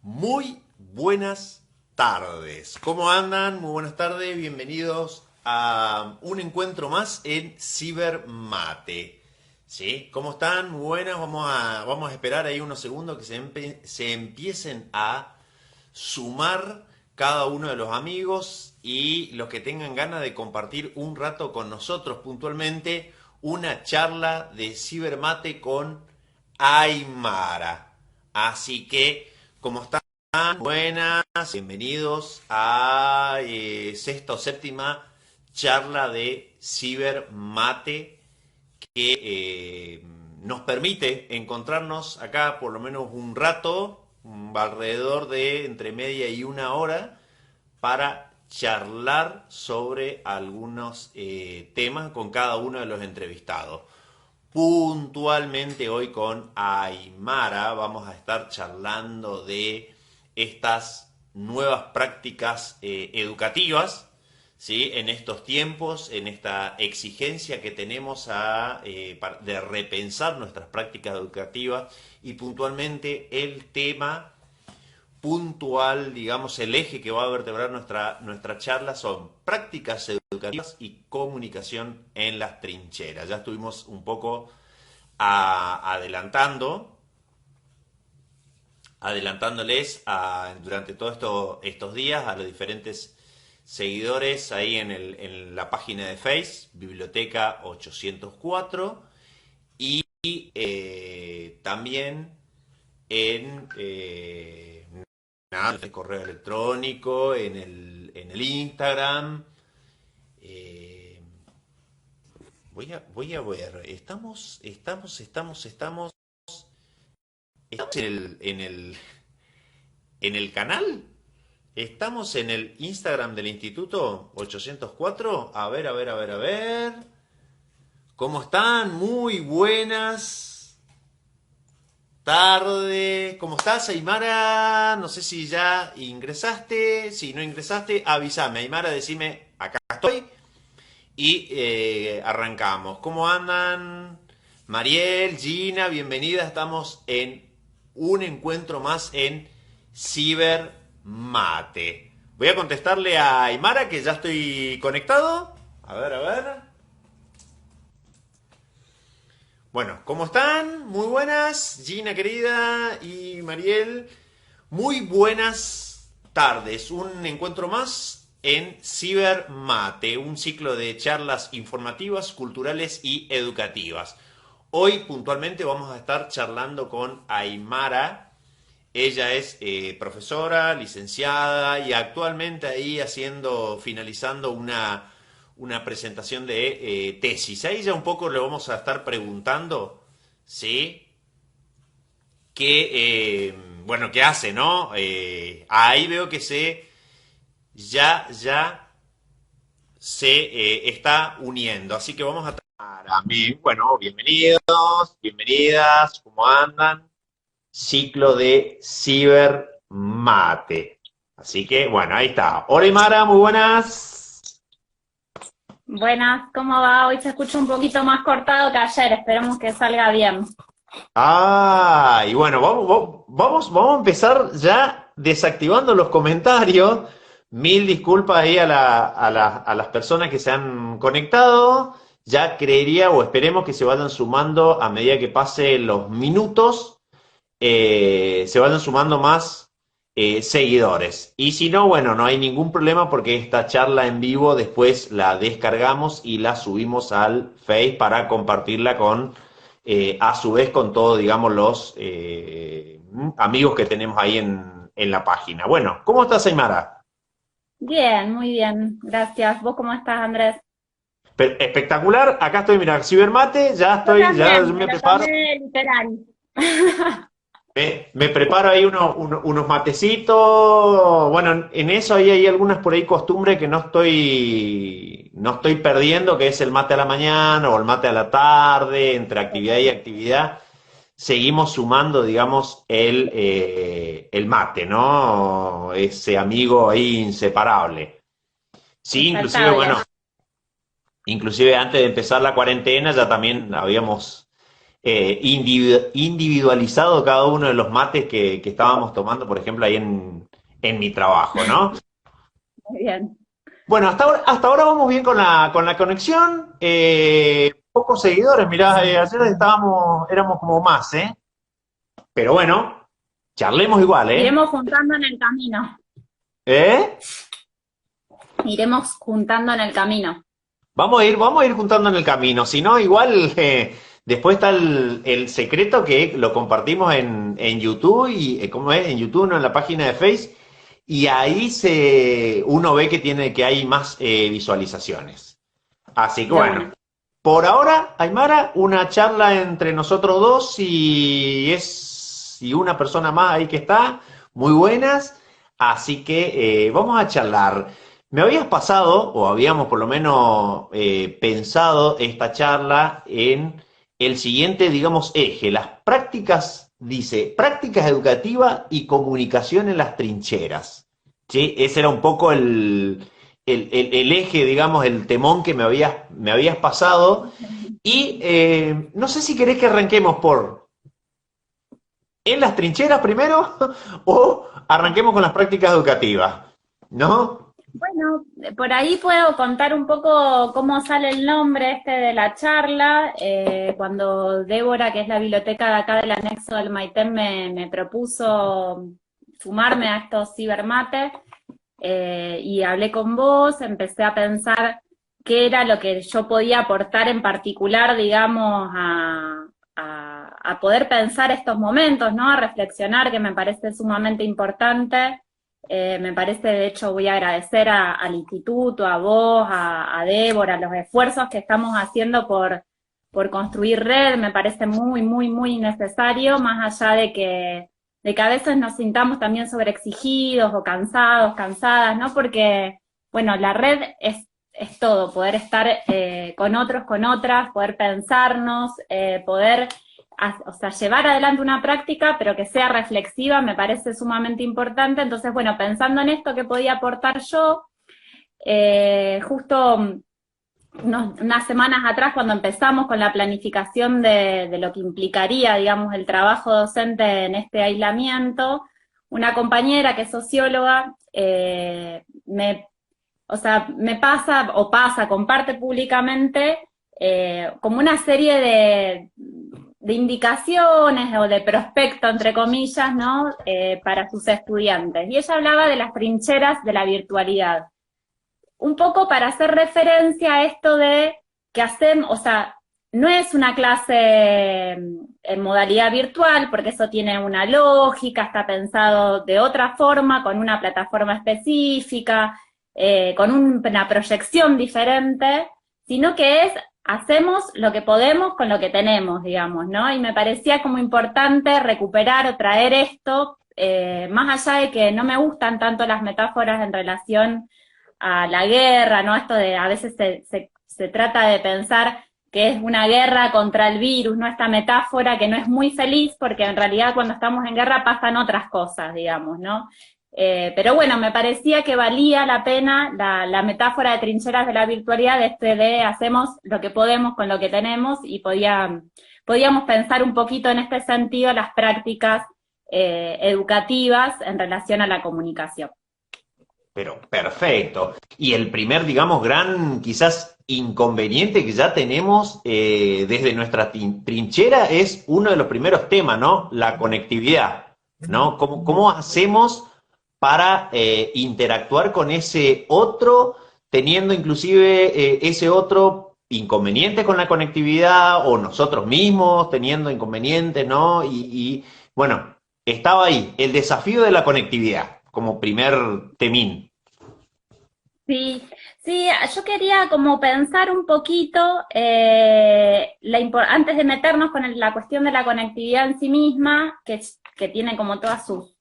Muy buenas tardes. ¿Cómo andan? Muy buenas tardes. Bienvenidos a un encuentro más en Cibermate. ¿Sí? ¿Cómo están? Muy buenas. Vamos a esperar ahí unos segundos que se empiecen a sumar cada uno de los amigos y los que tengan ganas de compartir un rato con nosotros puntualmente una charla de Cibermate con Aymara. Así que, como están, buenas, bienvenidos a sexta o séptima charla de Cibermate que nos permite encontrarnos acá por lo menos un rato, alrededor de entre media y una hora, para charlar sobre algunos temas con cada uno de los entrevistados. Puntualmente hoy con Aymara vamos a estar charlando de estas nuevas prácticas educativas, ¿sí? En estos tiempos, en esta exigencia que tenemos de repensar nuestras prácticas educativas y puntualmente el tema puntual, digamos, el eje que va a vertebrar nuestra charla son prácticas educativas y comunicación en las trincheras. Ya estuvimos un poco adelantándoles durante todos estos días a los diferentes seguidores ahí en la página de Facebook, Biblioteca 804, y también en el correo electrónico, en el Instagram. Eh, voy a ver, estamos en el canal. Estamos en el Instagram del Instituto 804. A ver. ¿Cómo están? Muy buenas tardes. ¿Cómo estás, Aymara? No sé si ya ingresaste. Si no ingresaste, avísame. Aymara, decime, acá estoy. Y arrancamos. ¿Cómo andan? Mariel, Gina, bienvenida. Estamos en un encuentro más en Cibermate. Voy a contestarle a Aymara que ya estoy conectado. A ver. Bueno, ¿cómo están? Muy buenas, Gina querida y Mariel. Muy buenas tardes. Un encuentro más en Cibermate, un ciclo de charlas informativas, culturales y educativas. Hoy puntualmente vamos a estar charlando con Aymara. Ella es profesora, licenciada y actualmente ahí finalizando una presentación de tesis. A ella un poco le vamos a estar preguntando, ¿sí? ¿Qué hace, no? Ahí veo que ya se está uniendo. Así que vamos a... Bueno, bienvenidos, bienvenidas, ¿cómo andan? Ciclo de Cibermate. Así que, bueno, ahí está. Hola, Mara, muy buenas. Buenas, ¿cómo va? Hoy se escucha un poquito más cortado que ayer, esperemos que salga bien. Y bueno, vamos a empezar ya desactivando los comentarios. Mil disculpas ahí a las personas que se han conectado. Ya creería o esperemos que se vayan sumando a medida que pasen los minutos, se vayan sumando más seguidores. Y si no, bueno, no hay ningún problema porque esta charla en vivo después la descargamos y la subimos al Face para compartirla a su vez con todos, digamos, los amigos que tenemos ahí en la página. Bueno, ¿cómo estás, Aymara? Bien, muy bien, gracias. ¿Vos cómo estás, Andrés? Espectacular, acá estoy, mira, Cibermate, Yo ya también, me me lo preparo. tomé literal. Me preparo ahí unos matecitos. Bueno, en eso ahí hay algunas por ahí costumbres que no estoy perdiendo, que es el mate a la mañana o el mate a la tarde, entre actividad y actividad. Seguimos sumando, digamos, el mate, ¿no? Ese amigo ahí inseparable. Sí, inclusive, Infaltable. bueno, inclusive antes de empezar la cuarentena ya también habíamos individualizado cada uno de los mates que estábamos tomando, por ejemplo, ahí en mi trabajo, ¿no? Muy bien. Bueno, hasta ahora vamos bien con la conexión. Pocos seguidores, mirá, ayer éramos como más, ¿eh? Pero bueno, charlemos igual, ¿eh? Iremos juntando en el camino. ¿Eh? Iremos juntando en el camino. Vamos a ir juntando en el camino. Si no, igual después está el secreto que lo compartimos en YouTube y ¿cómo es? En YouTube, no en la página de Face. Y ahí uno ve que hay más visualizaciones. Así que De bueno, una. por ahora, Aymara, una charla entre nosotros dos y una persona más ahí que está, muy buenas. Así que vamos a charlar. Me habías pasado, o habíamos por lo menos pensado esta charla en el siguiente, digamos, eje, las prácticas, dice, prácticas educativas y comunicación en las trincheras. ¿Sí? Ese era un poco el eje, digamos, el temón que me habías pasado. Y no sé si querés que arranquemos por en las trincheras primero o arranquemos con las prácticas educativas, ¿no? Bueno, por ahí puedo contar un poco cómo sale el nombre este de la charla. Cuando Débora, que es la biblioteca de acá del anexo del Maitén, me propuso sumarme a estos cibermates, y hablé con vos, empecé a pensar qué era lo que yo podía aportar en particular, digamos, a poder pensar estos momentos, ¿no? A reflexionar, que me parece sumamente importante. Me parece, de hecho, voy a agradecer al instituto, a vos, a Débora, los esfuerzos que estamos haciendo por construir red, me parece muy, muy, muy necesario, más allá de que a veces nos sintamos también sobreexigidos o cansados, cansadas, ¿no? Porque, bueno, la red es todo, poder estar con otros, con otras, poder pensarnos, poder, o sea, llevar adelante una práctica, pero que sea reflexiva, me parece sumamente importante. Entonces, bueno, pensando en esto que podía aportar yo, justo unas semanas atrás, cuando empezamos con la planificación de lo que implicaría, digamos, el trabajo docente en este aislamiento, una compañera que es socióloga, o sea, me pasa, comparte públicamente como una serie de indicaciones o de prospecto, entre comillas, ¿no? Para sus estudiantes. Y ella hablaba de las trincheras de la virtualidad. Un poco para hacer referencia a esto de que hacemos, o sea, no es una clase en modalidad virtual, porque eso tiene una lógica, está pensado de otra forma, con una plataforma específica, con una proyección diferente, sino que hacemos lo que podemos con lo que tenemos, digamos, ¿no? Y me parecía como importante recuperar o traer esto, más allá de que no me gustan tanto las metáforas en relación a la guerra, ¿no? Esto de a veces se trata de pensar que es una guerra contra el virus, ¿no? Esta metáfora que no es muy feliz, porque en realidad cuando estamos en guerra pasan otras cosas, digamos, ¿no? Pero bueno, me parecía que valía la pena la metáfora de trincheras de la virtualidad, de hacemos lo que podemos con lo que tenemos, y podíamos pensar un poquito en este sentido las prácticas educativas en relación a la comunicación. Pero perfecto. Y el primer, digamos, gran quizás inconveniente que ya tenemos desde nuestra trinchera es uno de los primeros temas, ¿no? La conectividad, ¿no? ¿Cómo hacemos para interactuar con ese otro, teniendo inclusive ese otro inconveniente con la conectividad o nosotros mismos teniendo inconvenientes, ¿no? Bueno, estaba ahí, el desafío de la conectividad como primer temín. Sí, sí, yo quería como pensar un poquito, antes de meternos con la cuestión de la conectividad en sí misma, que tiene como todas sus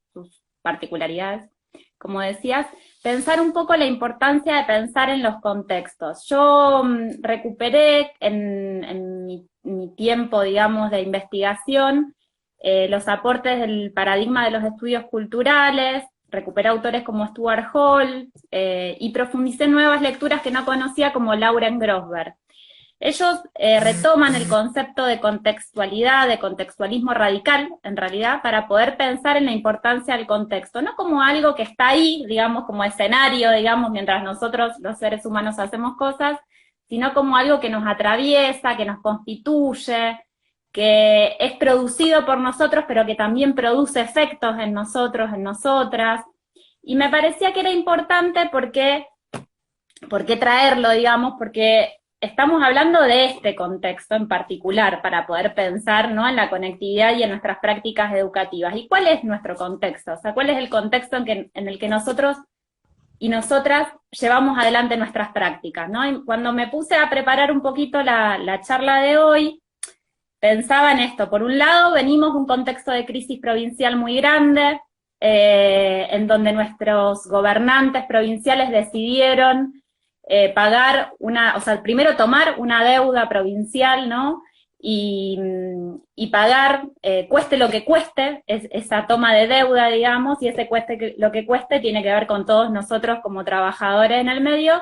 particularidades, como decías, pensar un poco la importancia de pensar en los contextos. Yo recuperé en mi tiempo, digamos, de investigación, los aportes del paradigma de los estudios culturales, recuperé autores como Stuart Hall, y profundicé en nuevas lecturas que no conocía, como Lauren Grosberg. Ellos retoman el concepto de contextualidad, de contextualismo radical, en realidad, para poder pensar en la importancia del contexto, no como algo que está ahí, digamos, como escenario, digamos, mientras nosotros, los seres humanos, hacemos cosas, sino como algo que nos atraviesa, que nos constituye, que es producido por nosotros, pero que también produce efectos en nosotros, en nosotras. Y me parecía que era importante porque, ¿por qué traerlo, digamos? Porque estamos hablando de este contexto en particular para poder pensar, ¿no?, en la conectividad y en nuestras prácticas educativas. ¿Y cuál es nuestro contexto? O sea, ¿cuál es el contexto en el que nosotros y nosotras llevamos adelante nuestras prácticas, ¿no? Y cuando me puse a preparar un poquito la charla de hoy, pensaba en esto. Por un lado, venimos de un contexto de crisis provincial muy grande, en donde nuestros gobernantes provinciales decidieron pagar o sea, primero tomar una deuda provincial, ¿no? Y pagar, cueste lo que cueste, esa toma de deuda, digamos, y ese cueste lo que cueste tiene que ver con todos nosotros como trabajadores en el medio,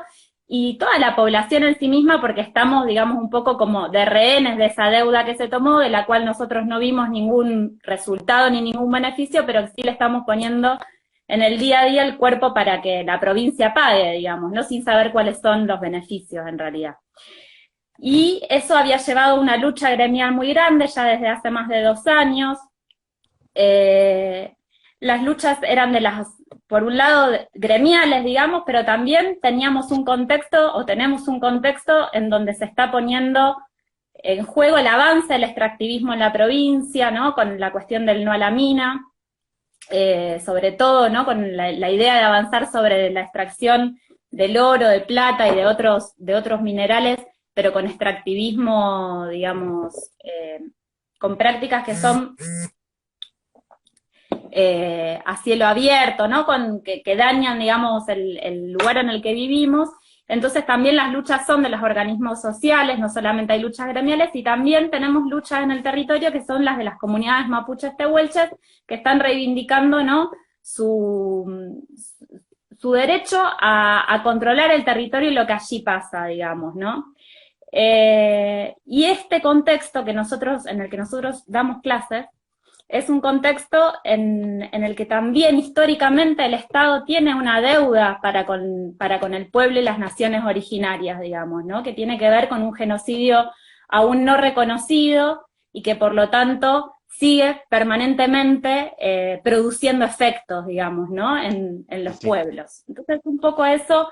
y toda la población en sí misma, porque estamos, digamos, un poco como de rehenes de esa deuda que se tomó, de la cual nosotros no vimos ningún resultado ni ningún beneficio, pero sí le estamos poniendo en el día a día el cuerpo para que la provincia pague, digamos, ¿no? Sin saber cuáles son los beneficios en realidad. Y eso había llevado a una lucha gremial muy grande ya desde hace más de 2 años. Las luchas eran por un lado, gremiales, digamos, pero también teníamos un contexto, o tenemos un contexto, en donde se está poniendo en juego el avance del extractivismo en la provincia, ¿no? Con la cuestión del no a la mina, sobre todo, ¿no? Con la idea de avanzar sobre la extracción del oro, de plata y de otros minerales, pero con extractivismo, digamos, con prácticas que son a cielo abierto, ¿no? Que dañan, digamos, el lugar en el que vivimos. Entonces también las luchas son de los organismos sociales, no solamente hay luchas gremiales, y también tenemos luchas en el territorio que son las de las comunidades mapuches tehuelches, que están reivindicando, ¿no?, su derecho a controlar el territorio y lo que allí pasa, digamos, ¿no? Y este contexto en el que nosotros damos clases, es un contexto en el que también históricamente el Estado tiene una deuda para con el pueblo y las naciones originarias, digamos, ¿no? Que tiene que ver con un genocidio aún no reconocido y que por lo tanto sigue permanentemente produciendo efectos, digamos, ¿no?, en los pueblos. Entonces, un poco eso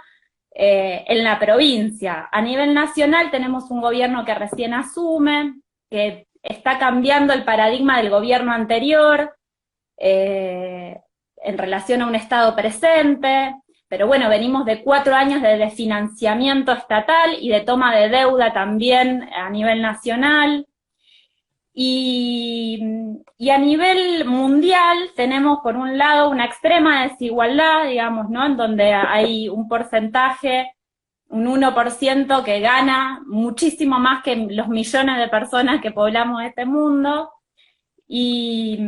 en la provincia. A nivel nacional tenemos un gobierno que recién asume, que está cambiando el paradigma del gobierno anterior en relación a un Estado presente, pero bueno, venimos de 4 años de desfinanciamiento estatal y de toma de deuda también a nivel nacional. Y a nivel mundial tenemos, por un lado, una extrema desigualdad, digamos, ¿no?, en donde hay un porcentaje, un 1% que gana muchísimo más que los millones de personas que poblamos este mundo, y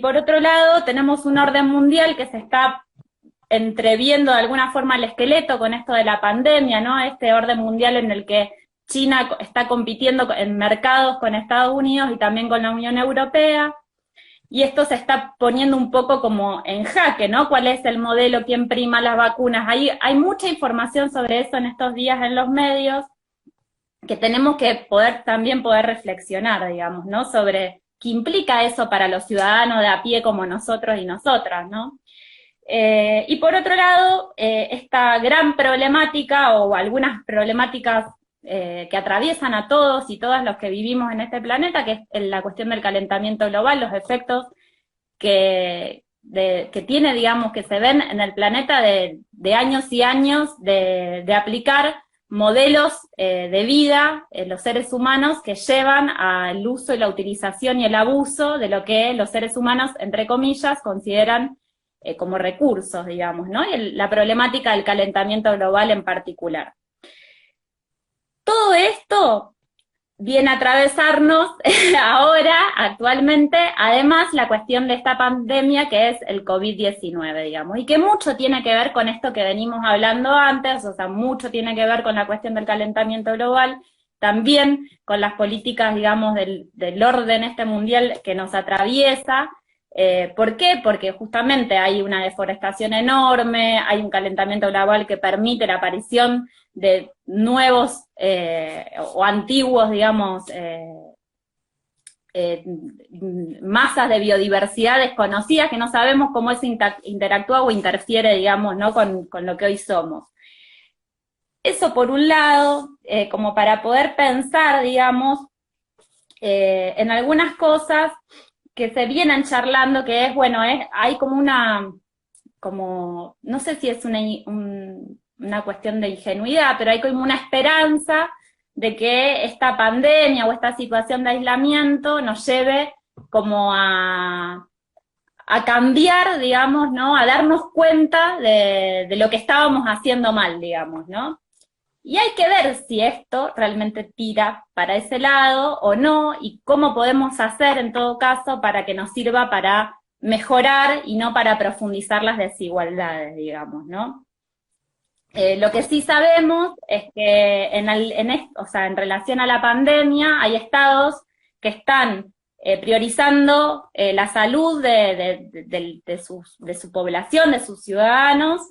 por otro lado tenemos un orden mundial que se está entreviendo de alguna forma el esqueleto con esto de la pandemia, ¿no?, este orden mundial en el que China está compitiendo en mercados con Estados Unidos y también con la Unión Europea, y esto se está poniendo un poco como en jaque, ¿no? ¿Cuál es el modelo? ¿Quién prima las vacunas? Hay mucha información sobre eso en estos días en los medios, que tenemos que también poder reflexionar, digamos, ¿no?, sobre qué implica eso para los ciudadanos de a pie como nosotros y nosotras, ¿no? Y por otro lado, esta gran problemática, o algunas problemáticas que atraviesan a todos y todas los que vivimos en este planeta, que es la cuestión del calentamiento global, los efectos que tiene, digamos, que se ven en el planeta de años y años de aplicar modelos de vida en los seres humanos que llevan al uso y la utilización y el abuso de lo que los seres humanos, entre comillas, consideran como recursos, digamos, ¿no? Y la problemática del calentamiento global en particular. Todo esto viene a atravesarnos ahora, actualmente, además la cuestión de esta pandemia que es el COVID-19, digamos, y que mucho tiene que ver con esto que venimos hablando antes, o sea, mucho tiene que ver con la cuestión del calentamiento global, también con las políticas, digamos, del orden mundial que nos atraviesa. ¿Por qué? Porque justamente hay una deforestación enorme, hay un calentamiento global que permite la aparición de nuevos o antiguos, digamos, masas de biodiversidad desconocidas que no sabemos cómo eso interactúa o interfiere, digamos, ¿no? con lo que hoy somos. Eso por un lado, como para poder pensar, digamos, en algunas cosas que se vienen charlando, que es, bueno, hay no sé si es una cuestión de ingenuidad, pero hay como una esperanza de que esta pandemia o esta situación de aislamiento nos lleve como a cambiar, digamos, ¿no? A darnos cuenta de lo que estábamos haciendo mal, digamos, ¿no? Y hay que ver si esto realmente tira para ese lado o no, y cómo podemos hacer en todo caso para que nos sirva para mejorar y no para profundizar las desigualdades, digamos, ¿no? Lo que sí sabemos es que en relación a la pandemia hay estados que están priorizando la salud de su población, de sus ciudadanos,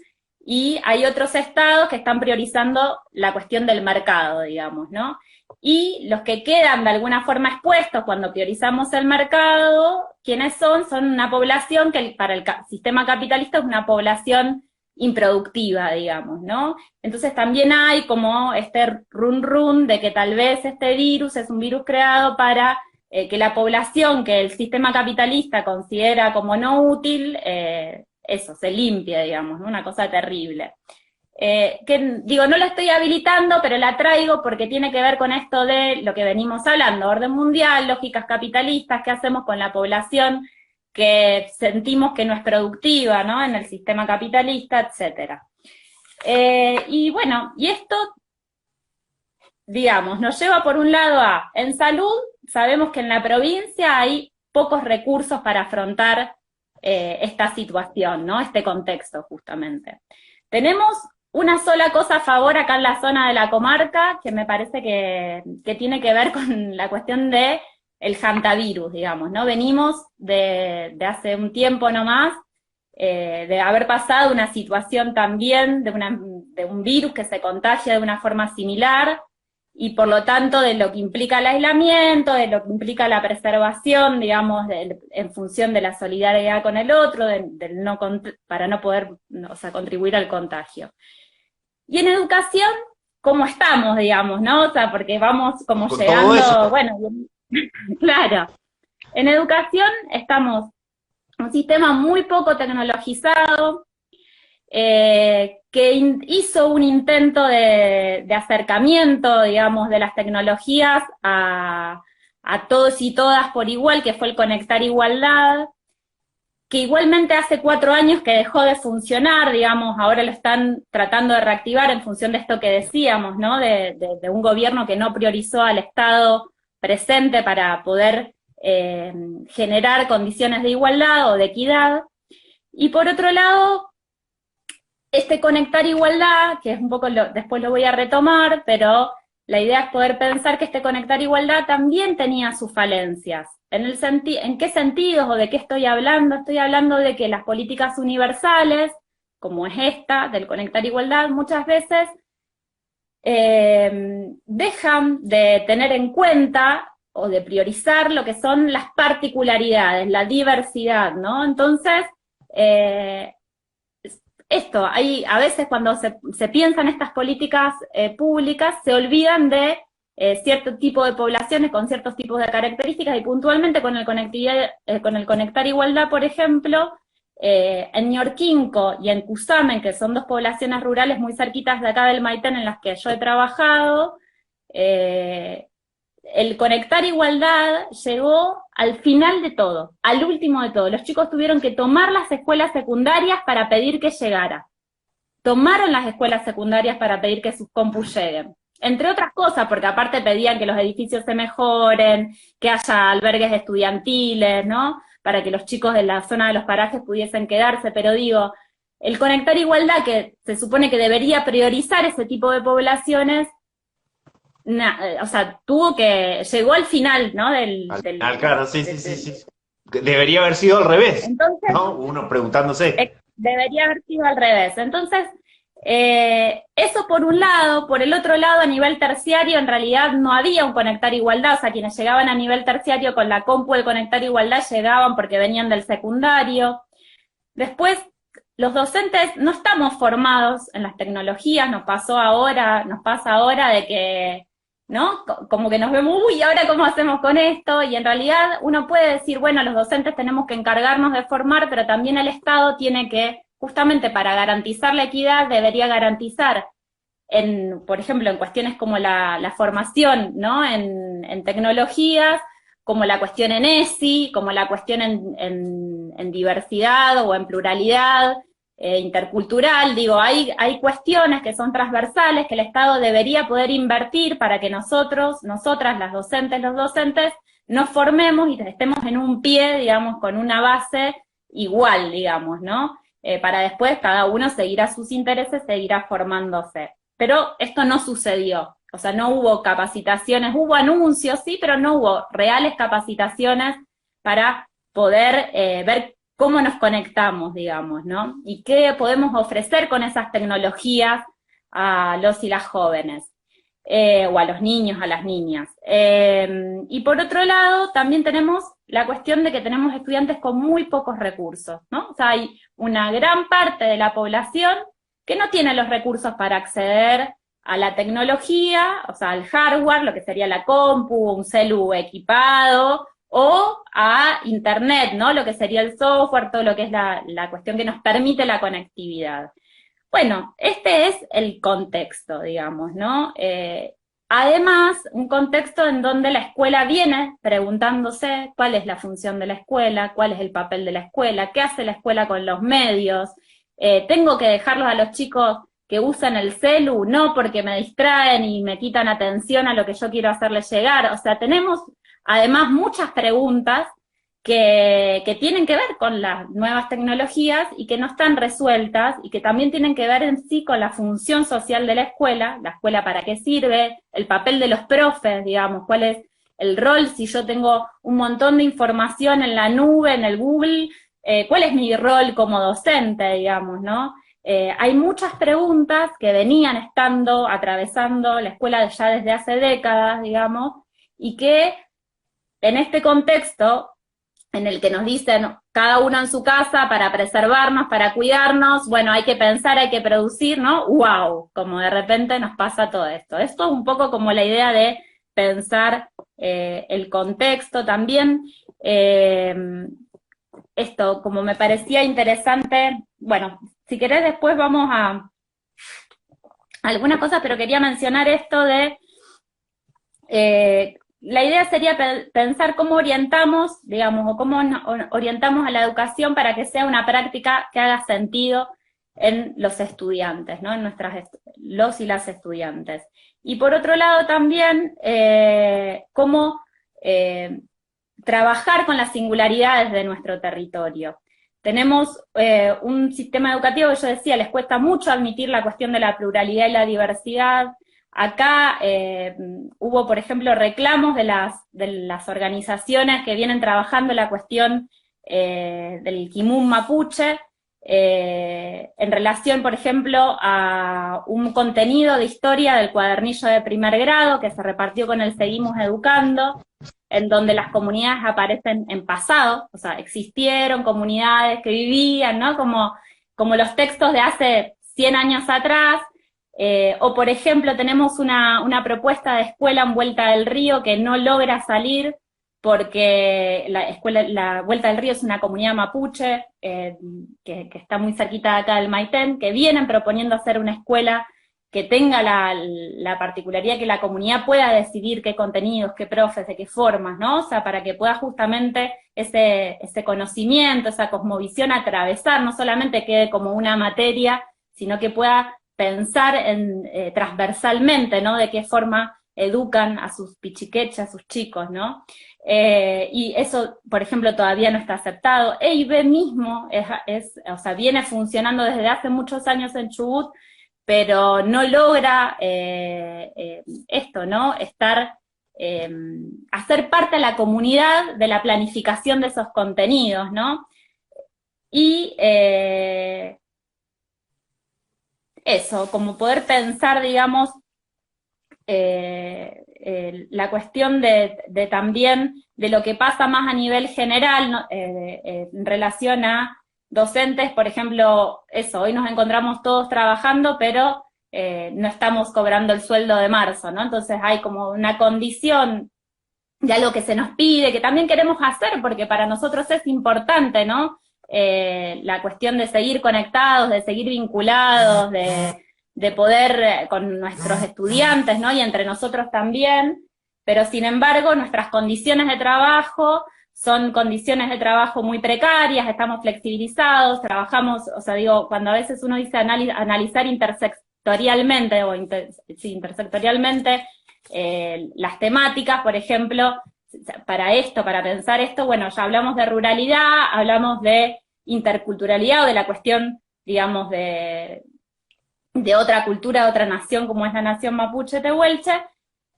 y hay otros estados que están priorizando la cuestión del mercado, digamos, ¿no? Y los que quedan de alguna forma expuestos cuando priorizamos el mercado, ¿quiénes son? Son una población que para el sistema capitalista es una población improductiva, digamos, ¿no? Entonces también hay como este run de que tal vez este virus es un virus creado para que la población que el sistema capitalista considera como no útil, eso, se limpie, digamos, ¿no? Una cosa terrible. Que digo, no la estoy habilitando, pero la traigo porque tiene que ver con esto de lo que venimos hablando, orden mundial, lógicas capitalistas, qué hacemos con la población que sentimos que no es productiva, ¿no? En el sistema capitalista, etcétera. Y bueno, y esto, digamos, nos lleva por un lado en salud, sabemos que en la provincia hay pocos recursos para afrontar esta situación, ¿no? Este contexto, justamente. Tenemos una sola cosa a favor acá en la zona de la comarca, que me parece que tiene que ver con la cuestión de el hantavirus, digamos, ¿no? Venimos de hace un tiempo nomás, de haber pasado una situación también de un virus que se contagia de una forma similar, y por lo tanto de lo que implica el aislamiento, de lo que implica la preservación, digamos, en función de la solidaridad con el otro, para no poder, o sea, contribuir al contagio. Y en educación, ¿cómo estamos, digamos, no? O sea, porque vamos como con llegando, bueno, claro. En educación estamos en un sistema muy poco tecnologizado, que hizo un intento de acercamiento, digamos, de las tecnologías a todos y todas por igual, que fue el Conectar Igualdad, que igualmente hace 4 años que dejó de funcionar, digamos, ahora lo están tratando de reactivar en función de esto que decíamos, ¿no? De un gobierno que no priorizó al Estado presente para poder generar condiciones de igualdad o de equidad. Y por otro lado, este Conectar Igualdad, que es un poco, después lo voy a retomar, pero la idea es poder pensar que este Conectar Igualdad también tenía sus falencias. ¿En qué sentidos o de qué estoy hablando? Estoy hablando de que las políticas universales, como es esta, del Conectar Igualdad, muchas veces dejan de tener en cuenta o de priorizar lo que son las particularidades, la diversidad, ¿no? Entonces, a veces cuando se piensan estas políticas públicas, se olvidan de cierto tipo de poblaciones con ciertos tipos de características, y puntualmente con el Conectar Igualdad, por ejemplo, en Ñorquinco y en Cusamen, que son 2 poblaciones rurales muy cerquitas de acá del Maitén en las que yo he trabajado, el Conectar Igualdad llegó al final de todo, al último de todo. Los chicos tuvieron que tomar las escuelas secundarias para pedir que llegara. Tomaron las escuelas secundarias para pedir que sus compus lleguen. Entre otras cosas, porque aparte pedían que los edificios se mejoren, que haya albergues estudiantiles, ¿no? Para que los chicos de la zona de los parajes pudiesen quedarse, pero digo, el Conectar Igualdad, que se supone que debería priorizar ese tipo de poblaciones, o sea, llegó al final, ¿no? Claro, sí, sí, sí, sí. Debería haber sido al revés, Entonces, ¿no? Uno preguntándose. debería haber sido al revés. Entonces, eso por un lado. Por el otro lado, a nivel terciario, en realidad no había un conectar igualdad. O sea, quienes llegaban a nivel terciario con la compu del conectar igualdad llegaban porque venían del secundario. Después, los docentes no estamos formados en las tecnologías. Nos pasa ahora de que, ¿no? Como que nos vemos, uy, ¿ahora cómo hacemos con esto? Y en realidad uno puede decir, bueno, los docentes tenemos que encargarnos de formar, pero también el Estado tiene que, justamente para garantizar la equidad, debería garantizar, por ejemplo, en cuestiones como la formación, ¿no? En tecnologías, como la cuestión en ESI, como la cuestión en diversidad o en pluralidad, intercultural. Digo, hay cuestiones que son transversales que el Estado debería poder invertir para que nosotras, las docentes, los docentes, nos formemos y estemos en un pie, digamos, con una base igual, digamos, ¿no? Para después cada uno seguirá sus intereses, seguirá formándose. Pero esto no sucedió. O sea, no hubo capacitaciones, hubo anuncios, sí, pero no hubo reales capacitaciones para poder ver cómo nos conectamos, digamos, ¿no? Y qué podemos ofrecer con esas tecnologías a los y las jóvenes, o a los niños, a las niñas. Y por otro lado, también tenemos la cuestión de que tenemos estudiantes con muy pocos recursos, ¿no? O sea, hay una gran parte de la población que no tiene los recursos para acceder a la tecnología, o sea, al hardware, lo que sería la compu, un celu equipado, o a internet, ¿no? Lo que sería el software, todo lo que es la cuestión que nos permite la conectividad. Bueno, este es el contexto, digamos, ¿no? Además, un contexto en donde la escuela viene preguntándose cuál es la función de la escuela, cuál es el papel de la escuela, qué hace la escuela con los medios, tengo que dejarlos a los chicos que usan el celu, no porque me distraen y me quitan atención a lo que yo quiero hacerles llegar. O sea, tenemos además muchas preguntas que tienen que ver con las nuevas tecnologías y que no están resueltas y que también tienen que ver en sí con la función social de la escuela para qué sirve, el papel de los profes, digamos, cuál es el rol si yo tengo un montón de información en la nube, en el Google, cuál es mi rol como docente, digamos, ¿no? Hay muchas preguntas que venían atravesando la escuela ya desde hace décadas, digamos, y que en este contexto en el que nos dicen cada uno en su casa para preservarnos, para cuidarnos, bueno, hay que pensar, hay que producir, ¿no? ¡Wow! Como de repente nos pasa todo esto. Esto es un poco como la idea de pensar el contexto también. Esto, como me parecía interesante, bueno, si querés después vamos a algunas cosas, pero quería mencionar esto de la idea sería pensar cómo orientamos, digamos, o cómo orientamos a la educación para que sea una práctica que haga sentido en los estudiantes, ¿no? En los y las estudiantes. Y por otro lado también, cómo trabajar con las singularidades de nuestro territorio. Tenemos un sistema educativo que yo decía, les cuesta mucho admitir la cuestión de la pluralidad y la diversidad. Acá hubo, por ejemplo, reclamos de las organizaciones que vienen trabajando la cuestión del Quimum mapuche, en relación, por ejemplo, a un contenido de historia del cuadernillo de primer grado que se repartió con el Seguimos Educando, en donde las comunidades aparecen en pasado, o sea, existieron comunidades que vivían, ¿no? Como los textos de hace 100 años atrás. O por ejemplo tenemos una propuesta de escuela en Vuelta del Río que no logra salir porque la Vuelta del Río es una comunidad mapuche que está muy cerquita de acá del Maitén, que vienen proponiendo hacer una escuela que tenga la particularidad que la comunidad pueda decidir qué contenidos, qué profes, de qué formas, ¿no? O sea, para que pueda justamente ese conocimiento, esa cosmovisión atravesar, no solamente quede como una materia, sino que pueda pensar transversalmente, ¿no? De qué forma educan a sus pichiqueches, a sus chicos, ¿no? Y eso, por ejemplo, todavía no está aceptado. EIB mismo o sea, viene funcionando desde hace muchos años en Chubut, pero no logra esto, ¿no? Hacer parte de la comunidad de la planificación de esos contenidos, ¿no? Y eso, como poder pensar, digamos, la cuestión de también de lo que pasa más a nivel general, ¿no? En relación a docentes, por ejemplo, eso, hoy nos encontramos todos trabajando, pero no estamos cobrando el sueldo de marzo, ¿no? Entonces hay como una condición de algo que se nos pide, que también queremos hacer, porque para nosotros es importante, ¿no? La cuestión de seguir conectados, de seguir vinculados, de poder con nuestros estudiantes, ¿no? Y entre nosotros también, pero sin embargo nuestras condiciones de trabajo son condiciones de trabajo muy precarias, estamos flexibilizados, trabajamos, o sea, digo, cuando a veces uno dice analizar intersectorialmente, intersectorialmente las temáticas, por ejemplo, para pensar esto, bueno, ya hablamos de ruralidad, hablamos de interculturalidad o de la cuestión, digamos, de otra cultura, de otra nación como es la nación mapuche tehuelche,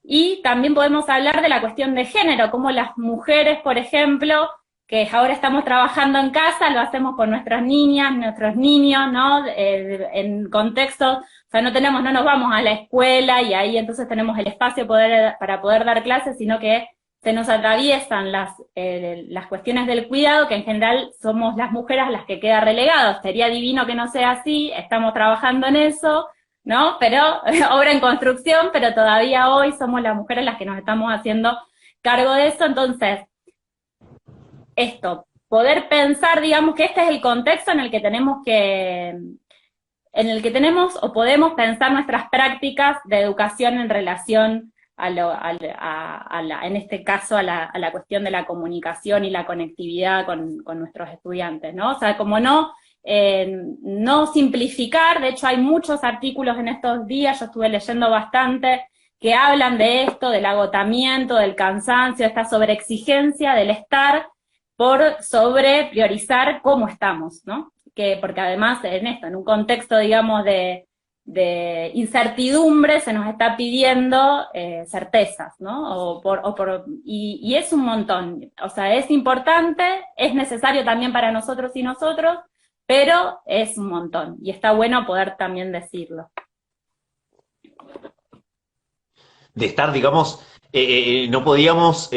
y también podemos hablar de la cuestión de género, como las mujeres, por ejemplo, que ahora estamos trabajando en casa, lo hacemos con nuestras niñas, nuestros niños, ¿no? En contextos, o sea, no nos vamos a la escuela y ahí entonces tenemos el espacio para poder dar clases, sino que se nos atraviesan las cuestiones del cuidado, que en general somos las mujeres las que queda relegadas. Sería divino que no sea así, estamos trabajando en eso, ¿no? Pero, obra en construcción, pero todavía hoy somos las mujeres las que nos estamos haciendo cargo de eso. Entonces, poder pensar, digamos, que este es el contexto en el que tenemos o podemos pensar nuestras prácticas de educación en relación en este caso a la cuestión de la comunicación y la conectividad con nuestros estudiantes, ¿no? O sea, como no simplificar, de hecho hay muchos artículos en estos días, yo estuve leyendo bastante, que hablan de esto, del agotamiento, del cansancio, esta sobreexigencia del estar por sobre priorizar cómo estamos, ¿no? Porque además en un contexto, digamos, de incertidumbre se nos está pidiendo certezas, ¿no? Y es un montón, o sea, es importante, es necesario también para nosotros y nosotros, pero es un montón, y está bueno poder también decirlo. De estar, digamos, no podíamos,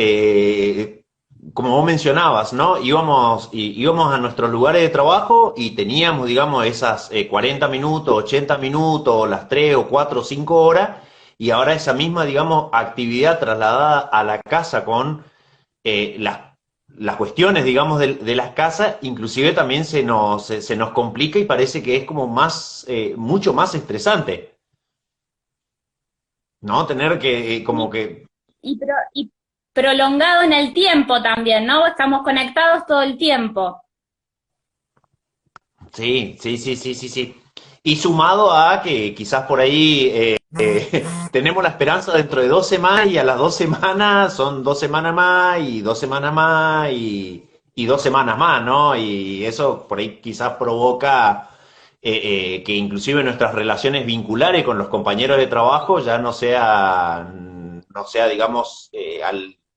como vos mencionabas, ¿no? Íbamos a nuestros lugares de trabajo y teníamos, digamos, esas 40 minutos, 80 minutos, las 3 o 4 o 5 horas, y ahora esa misma, digamos, actividad trasladada a la casa con las cuestiones, digamos, de las casas, inclusive también se nos complica y parece que es como mucho más estresante, ¿no? Tener que, como que... Y prolongado en el tiempo también, ¿no? Estamos conectados todo el tiempo. Sí, sí, sí, sí, sí, sí. Y sumado a que quizás por ahí tenemos la esperanza dentro de 2 semanas y a las 2 semanas son 2 semanas más y 2 semanas más y 2 semanas más, ¿no? Y eso por ahí quizás provoca que inclusive nuestras relaciones vinculares con los compañeros de trabajo ya no sea, digamos,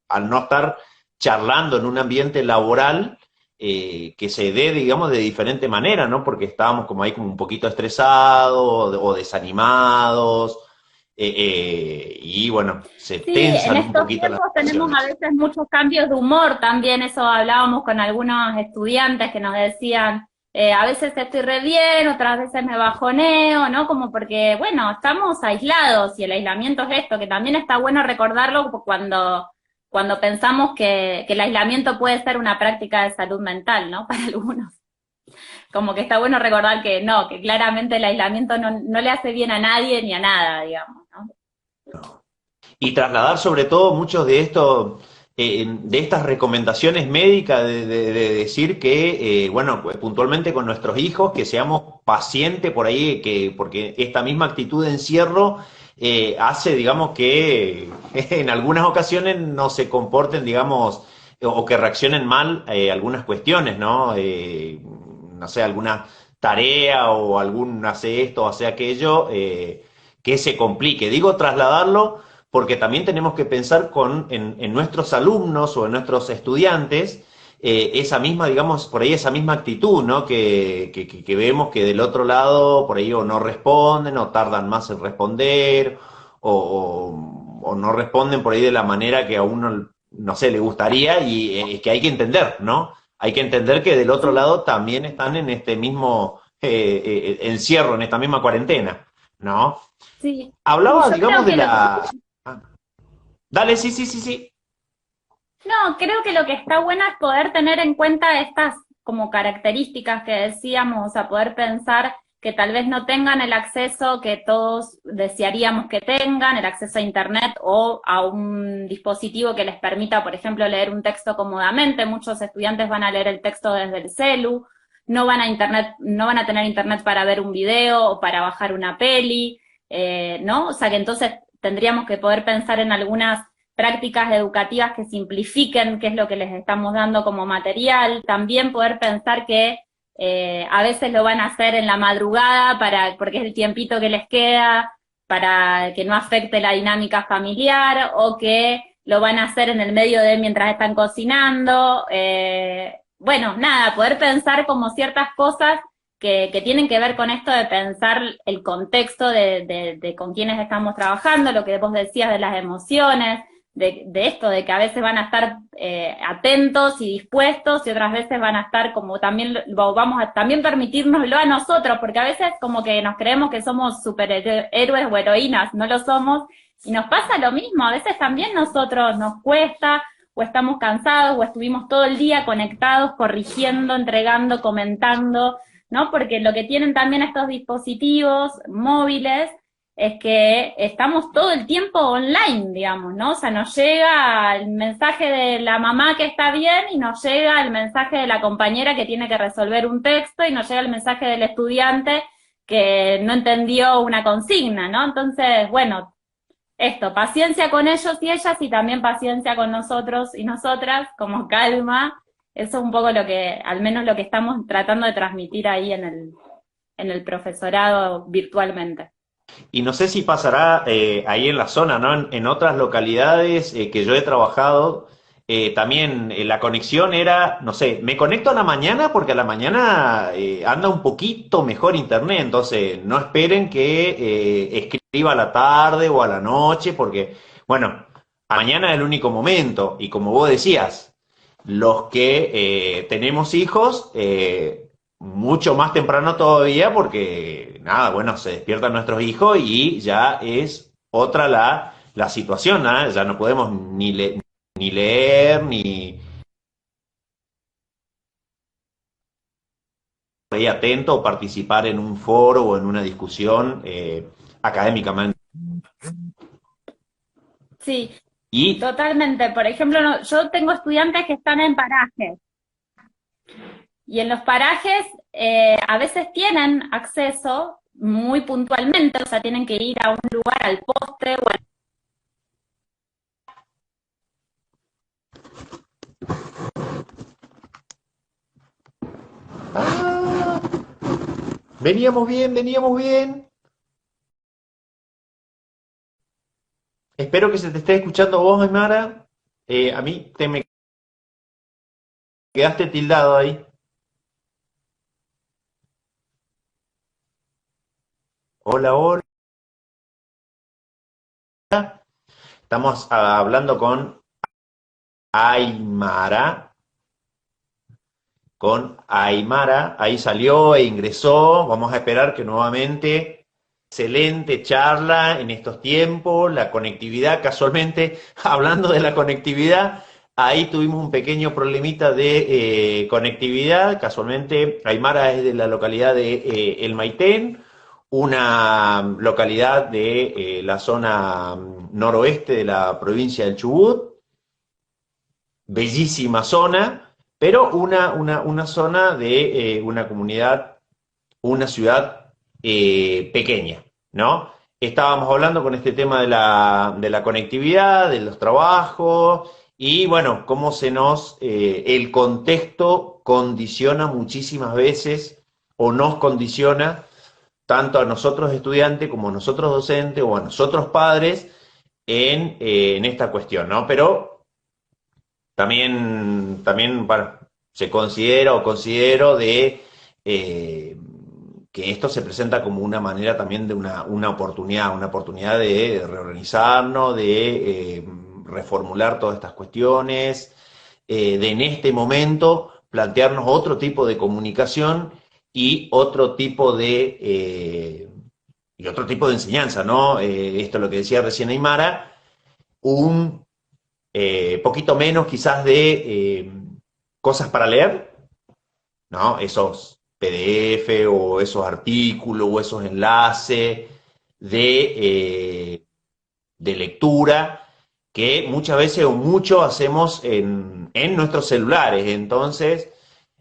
al no estar charlando en un ambiente laboral, que se dé, digamos, de diferente manera, ¿no? Porque estábamos como ahí como un poquito estresados o desanimados, y bueno, se Sí, en tensan un estos poquito las tiempos tenemos a relaciones. veces muchos cambios de humor también, eso hablábamos con algunos estudiantes que nos decían, a veces estoy re bien, otras veces me bajoneo, ¿no? Como porque, bueno, estamos aislados y el aislamiento es esto, que también está bueno recordarlo cuando pensamos que el aislamiento puede ser una práctica de salud mental, ¿no? Para algunos. Como que está bueno recordar que no, que claramente el aislamiento no le hace bien a nadie ni a nada, digamos, ¿no? Y trasladar sobre todo muchos de estas recomendaciones médicas de decir que, bueno, pues puntualmente con nuestros hijos, que seamos pacientes por ahí, porque esta misma actitud de encierro hace, digamos, que en algunas ocasiones no se comporten, digamos, o que reaccionen mal algunas cuestiones, ¿no? No sé, algunas tarea o algún hace esto o hace aquello, que se complique. Digo trasladarlo porque también tenemos que pensar en nuestros alumnos o en nuestros estudiantes, esa misma, digamos, por ahí esa misma actitud, ¿no? Que vemos que del otro lado por ahí o no responden o tardan más en responder o no responden por ahí de la manera que a uno, no sé, le gustaría y que hay que entender, ¿no? Hay que entender que del otro Sí, lado también están en este mismo encierro, en esta misma cuarentena, ¿no? sí. Sí, Hablaba, yo creo digamos, de que lo que la... Ah, dale, sí, sí, sí, sí. No, creo que lo que está bueno es poder tener en cuenta estas como características que decíamos, o sea, poder pensar que tal vez no tengan el acceso que todos desearíamos que tengan, el acceso a Internet o a un dispositivo que les permita, por ejemplo, leer un texto cómodamente. Muchos estudiantes van a leer el texto desde el celu, no van a Internet, no van a tener Internet para ver un video o para bajar una peli, ¿no? O sea que entonces tendríamos que poder pensar en algunas prácticas educativas que simplifiquen qué es lo que les estamos dando como material, también poder pensar que a veces lo van a hacer en la madrugada porque es el tiempito que les queda, para que no afecte la dinámica familiar, o que lo van a hacer en el medio de mientras están cocinando. Bueno, nada, poder pensar como ciertas cosas que tienen que ver con esto de pensar el contexto de con quienes estamos trabajando, lo que vos decías de las emociones, de esto, de que a veces van a estar atentos y dispuestos y otras veces van a estar como también, vamos a también permitírnoslo a nosotros, porque a veces como que nos creemos que somos superhéroes o heroínas, no lo somos, y nos pasa lo mismo, a veces también nosotros nos cuesta, o estamos cansados, o estuvimos todo el día conectados, corrigiendo, entregando, comentando, ¿no? Porque lo que tienen también estos dispositivos móviles es que estamos todo el tiempo online, digamos, ¿no? O sea, nos llega el mensaje de la mamá que está bien y nos llega el mensaje de la compañera que tiene que resolver un texto y nos llega el mensaje del estudiante que no entendió una consigna, ¿no? Entonces, bueno, esto, paciencia con ellos y ellas y también paciencia con nosotros y nosotras, como calma. Eso es un poco lo que, al menos lo que estamos tratando de transmitir ahí en el profesorado virtualmente. Y no sé si pasará ahí en la zona, ¿no? En otras localidades que yo he trabajado, también la conexión era, no sé, me conecto a la mañana porque a la mañana anda un poquito mejor internet, entonces no esperen que escriba a la tarde o a la noche, porque, bueno, a mañana es el único momento, y como vos decías, los que tenemos hijos, mucho más temprano todavía, porque nada, bueno, se despiertan nuestros hijos y ya es otra la situación, ¿ah? Ya no podemos ni leer, ni estar ahí atento o participar en un foro o en una discusión académicamente. Sí, Y totalmente. Por ejemplo, yo tengo estudiantes que están en parajes y en los parajes a veces tienen acceso muy puntualmente, o sea, tienen que ir a un lugar al poste o al... ah, veníamos bien, veníamos bien. Espero que se te esté escuchando vos, Aymara. A mí te me quedaste tildado ahí. Hola, hola. Estamos hablando Aymara, con Aymara. Ahí salió e ingresó. Vamos a esperar que nuevamente. Excelente charla en estos tiempos. La conectividad, casualmente, hablando de la conectividad, ahí tuvimos un pequeño problemita de conectividad. Casualmente, Aymara es de la localidad de El Maitén, una localidad de la zona noroeste de la provincia del Chubut, bellísima zona, pero una zona de una comunidad, una ciudad pequeña, ¿no? Estábamos hablando con este tema de la conectividad, de los trabajos, y bueno, cómo el contexto condiciona muchísimas veces o nos condiciona tanto a nosotros estudiantes como a nosotros docentes o a nosotros padres en esta cuestión, ¿no? Pero también bueno, se considera o considero de que esto se presenta como una manera también de una oportunidad de reorganizarnos, de reformular todas estas cuestiones, de en este momento plantearnos otro tipo de comunicación y otro tipo de enseñanza, ¿no? Esto es lo que decía recién Aymara, un poquito menos quizás de cosas para leer, ¿no? Esos PDF o esos artículos o esos enlaces de lectura que muchas veces o mucho hacemos en nuestros celulares. Entonces,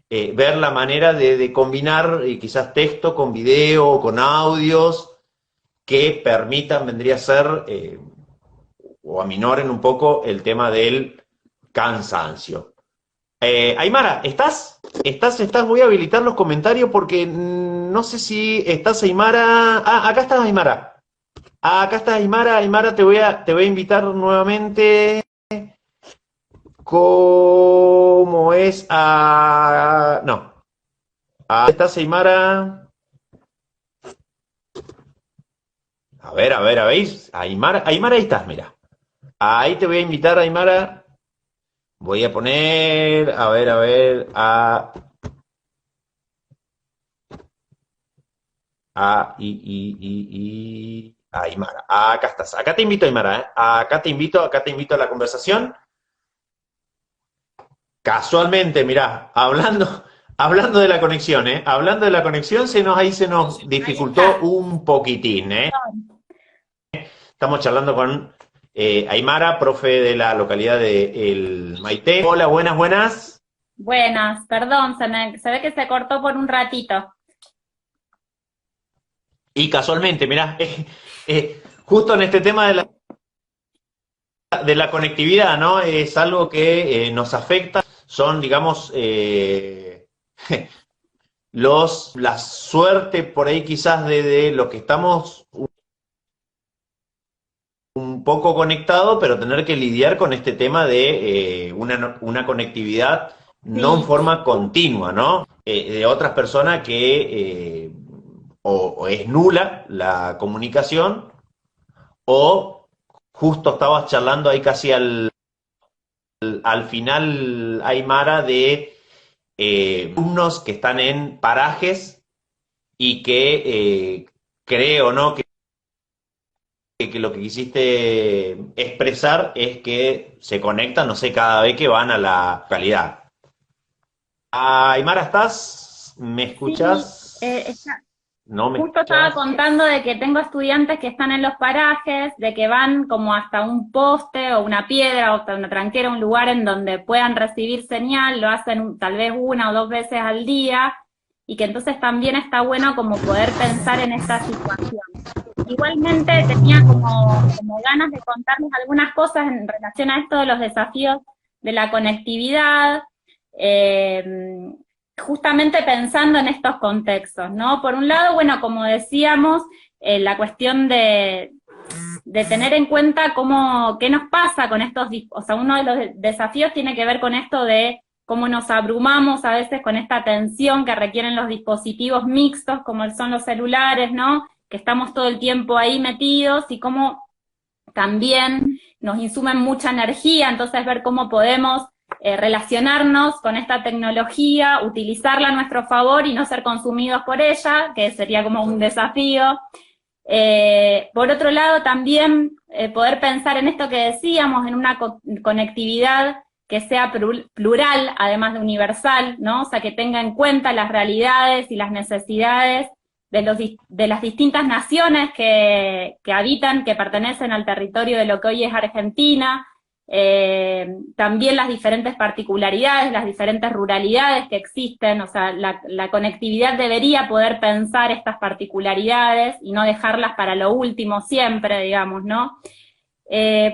ver la manera de combinar quizás texto con video, con audios, que permitan, vendría a ser, o aminoren un poco el tema del cansancio. Aymara, ¿estás? Voy a habilitar los comentarios porque no sé si estás, Aymara. Ah, acá estás, Aymara. Acá estás, Aymara. Aymara, te voy a invitar nuevamente. ¿Cómo es? No. ¿Estás, Aymara? A ver, Aymara, ahí estás, mira. Ahí te voy a invitar, Aymara. Voy a poner, Aymara. Acá estás. Acá te invito, Aymara, ¿eh? Acá te invito a la conversación. Casualmente, mirá, hablando de la conexión, ¿eh? Hablando de la conexión, ahí se nos dificultó un poquitín, ¿eh? Estamos charlando con Aymara, profe de la localidad de El Maitén. Hola, buenas. Buenas, perdón, se ve que se cortó por un ratito. Y casualmente, mirá, justo en este tema de la conectividad, ¿no? Es algo que nos afecta, son, digamos, la suerte por ahí quizás de los que estamos un poco conectados, pero tener que lidiar con este tema de una conectividad no en forma continua, ¿no? De otras personas que o es nula la comunicación o justo estabas charlando ahí casi al final, Aymara, de alumnos que están en parajes y que creo, ¿no? Que lo que quisiste expresar es que se conectan, no sé, cada vez que van a la localidad. Aymara, ¿estás? ¿Me escuchas? Sí, ¿No me justo escuchas? estaba contando de que tengo estudiantes que están en los parajes, de que van como hasta un poste o una piedra o hasta una tranquera, un lugar en donde puedan recibir señal, lo hacen tal vez 1 o 2 veces al día, y que entonces también está bueno como poder pensar en esta situación. Igualmente tenía como ganas de contarles algunas cosas en relación a esto de los desafíos de la conectividad, justamente pensando en estos contextos, ¿no? Por un lado, bueno, como decíamos, la cuestión de tener en cuenta qué nos pasa con estos, o sea, uno de los desafíos tiene que ver con esto de cómo nos abrumamos a veces con esta atención que requieren los dispositivos mixtos, como son los celulares, ¿no? Que estamos todo el tiempo ahí metidos y cómo también nos insumen mucha energía, entonces ver cómo podemos relacionarnos con esta tecnología, utilizarla a nuestro favor y no ser consumidos por ella, que sería como un desafío. Por otro lado, también poder pensar en esto que decíamos, en una conectividad que sea plural, además de universal, ¿no? O sea, que tenga en cuenta las realidades y las necesidades de las distintas naciones que habitan, que pertenecen al territorio de lo que hoy es Argentina, también las diferentes particularidades, las diferentes ruralidades que existen, o sea, la conectividad debería poder pensar estas particularidades y no dejarlas para lo último siempre, digamos, ¿no?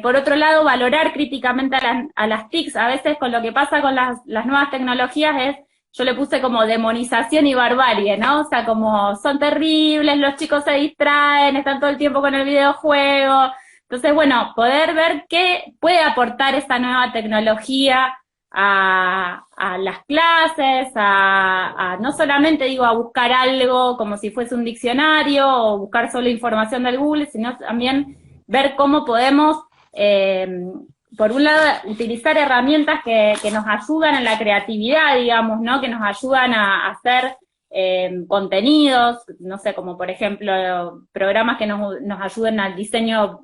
Por otro lado, valorar críticamente a las TICs. A veces con lo que pasa con las nuevas tecnologías es yo le puse como demonización y barbarie, ¿no? O sea, como son terribles, los chicos se distraen, están todo el tiempo con el videojuego. Entonces, bueno, poder ver qué puede aportar esta nueva tecnología a las clases, no solamente digo a buscar algo como si fuese un diccionario o buscar solo información del Google, sino también ver cómo podemos, por un lado, utilizar herramientas que nos ayudan en la creatividad, digamos, ¿no? Que nos ayudan a hacer contenidos, no sé, como por ejemplo programas que nos ayuden al diseño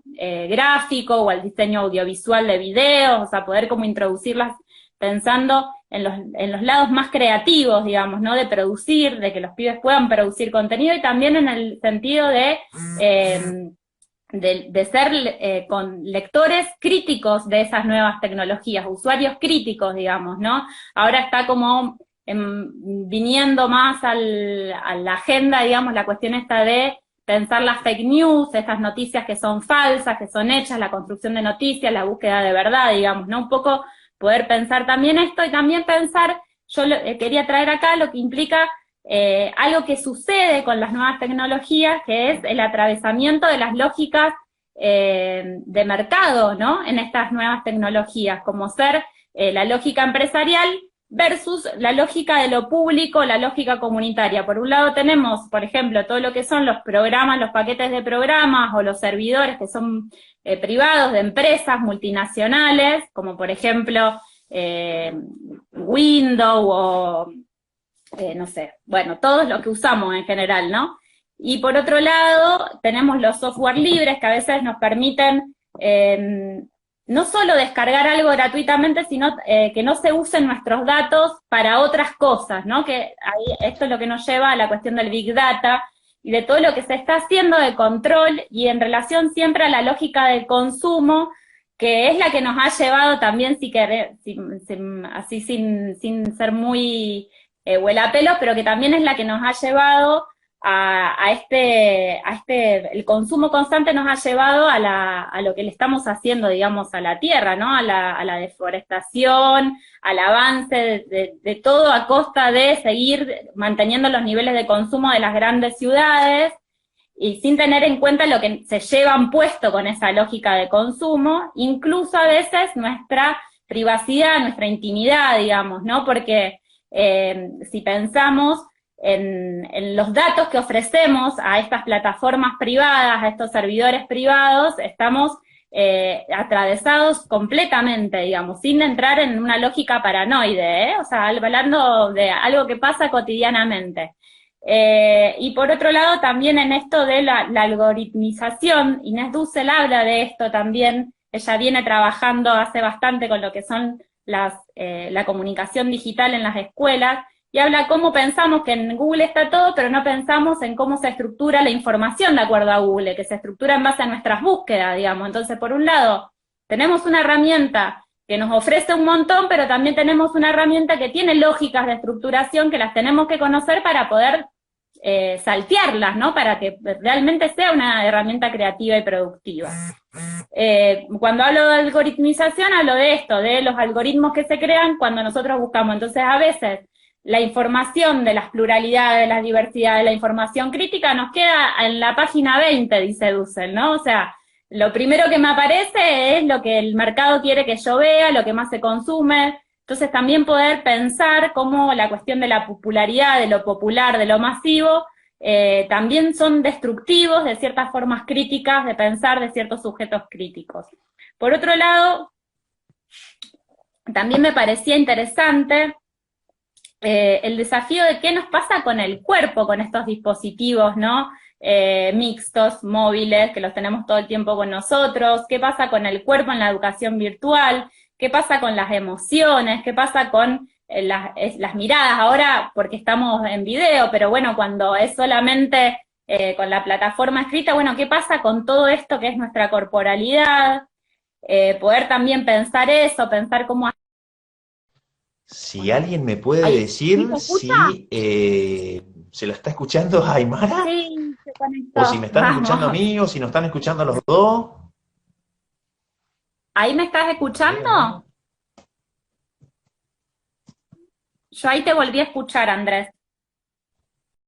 gráfico o al diseño audiovisual de videos, o sea, poder como introducirlas pensando en los lados más creativos, digamos, ¿no? De producir, de que los pibes puedan producir contenido y también en el sentido de ser con lectores críticos de esas nuevas tecnologías, usuarios críticos, digamos, ¿no? Ahora está como viniendo más a la agenda, digamos, la cuestión esta de pensar las fake news, estas noticias que son falsas, que son hechas, la construcción de noticias, la búsqueda de verdad, digamos, ¿no? Un poco poder pensar también esto y también pensar, quería traer acá lo que implica algo que sucede con las nuevas tecnologías, que es el atravesamiento de las lógicas de mercado, ¿no? En estas nuevas tecnologías, como ser la lógica empresarial versus la lógica de lo público, la lógica comunitaria. Por un lado tenemos, por ejemplo, todo lo que son los programas, los paquetes de programas o los servidores que son privados de empresas multinacionales, como por ejemplo Windows o no sé, bueno, todos los que usamos en general, ¿no? Y por otro lado, tenemos los software libres que a veces nos permiten no solo descargar algo gratuitamente, sino que no se usen nuestros datos para otras cosas, ¿no? Que ahí, esto es lo que nos lleva a la cuestión del Big Data y de todo lo que se está haciendo de control y en relación siempre a la lógica del consumo, que es la que nos ha llevado también, así sin ser muy huelapelos, pero que también es la que nos ha llevado el consumo constante nos ha llevado a lo que le estamos haciendo, digamos, a la tierra, ¿no? A la deforestación, al avance de todo a costa de seguir manteniendo los niveles de consumo de las grandes ciudades y sin tener en cuenta lo que se llevan puesto con esa lógica de consumo, incluso a veces nuestra privacidad, nuestra intimidad, digamos, ¿no? Porque si pensamos en los datos que ofrecemos a estas plataformas privadas, a estos servidores privados, estamos atravesados completamente, digamos, sin entrar en una lógica paranoide, o sea, hablando de algo que pasa cotidianamente. Y por otro lado, también en esto de la algoritmización, Inés Dussel habla de esto también, ella viene trabajando hace bastante con lo que son la comunicación digital en las escuelas, y habla cómo pensamos que en Google está todo, pero no pensamos en cómo se estructura la información de acuerdo a Google, que se estructura en base a nuestras búsquedas, digamos. Entonces, por un lado, tenemos una herramienta que nos ofrece un montón, pero también tenemos una herramienta que tiene lógicas de estructuración que las tenemos que conocer para poder saltearlas, ¿no? Para que realmente sea una herramienta creativa y productiva. Cuando hablo de algoritmización, hablo de esto, de los algoritmos que se crean cuando nosotros buscamos. Entonces, a veces, la información de las pluralidades, de la diversidad, de la información crítica nos queda en la página 20, dice Dussel, ¿no? O sea, lo primero que me aparece es lo que el mercado quiere que yo vea, lo que más se consume. Entonces también poder pensar cómo la cuestión de la popularidad, de lo popular, de lo masivo, también son destructivos de ciertas formas críticas de pensar de ciertos sujetos críticos. Por otro lado, también me parecía interesante el desafío de qué nos pasa con el cuerpo, con estos dispositivos, ¿no? Mixtos, móviles, que los tenemos todo el tiempo con nosotros, qué pasa con el cuerpo en la educación virtual, qué pasa con las emociones, qué pasa con las miradas, ahora porque estamos en video, pero bueno, cuando es solamente con la plataforma escrita, bueno, qué pasa con todo esto que es nuestra corporalidad, poder también pensar eso, pensar cómo... Si alguien me puede decir si se lo está escuchando a Aymara, sí, se conectó. o si me están escuchando a mí, o si nos están escuchando a los dos. ¿Ahí me estás escuchando? Yo ahí te volví a escuchar, Andrés.